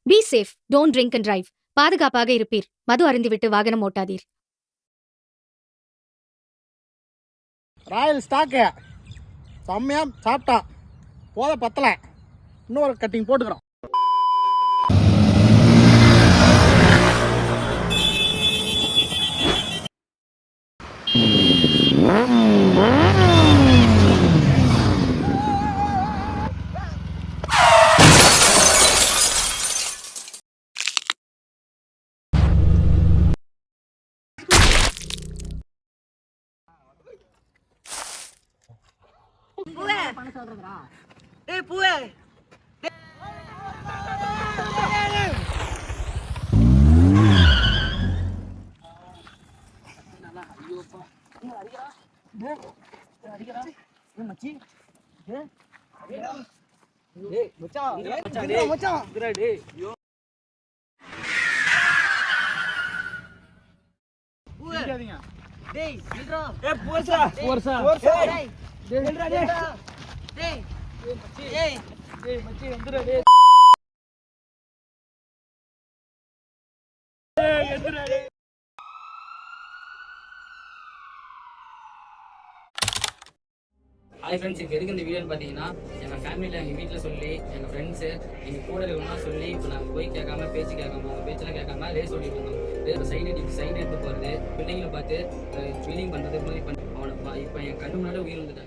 Be safe, don't drink and drive. பாதுகாப்பாக இருப்பீர். மது அருந்திவிட்டு வாகனம் ஓட்டாதீர். Royal stock செம்மையா சாப்பிட்டான். போத பத்தலை, இன்னொரு கட்டிங் போட்டுக்கிறோம். ஹாய் ஃப்ரெண்ட்ஸ், இப்போ எதுக்கு இந்த வீடியோன்னு பார்த்தீங்கன்னா, எங்கள் ஃபேமிலியில் எங்கள் வீட்டில் சொல்லி, எங்கள் ஃப்ரெண்ட்ஸு எங்கள் கூட இருக்கணும்னா சொல்லி, இப்போ நாங்கள் போய் கேட்காம பேச்சு கேட்காம அவங்க பேச்செல்லாம் கேட்காம ரேஸ் ஓட்டிட்டு இருந்தோம். சைடு எடுத்து போகிறது, பிள்ளைங்களை பார்த்து வீலிங் பண்ணுறது மாதிரி பண்ணி அவனை இப்போ என் கண்ணு முன்னாடி உயிர் வந்துட்டாங்க.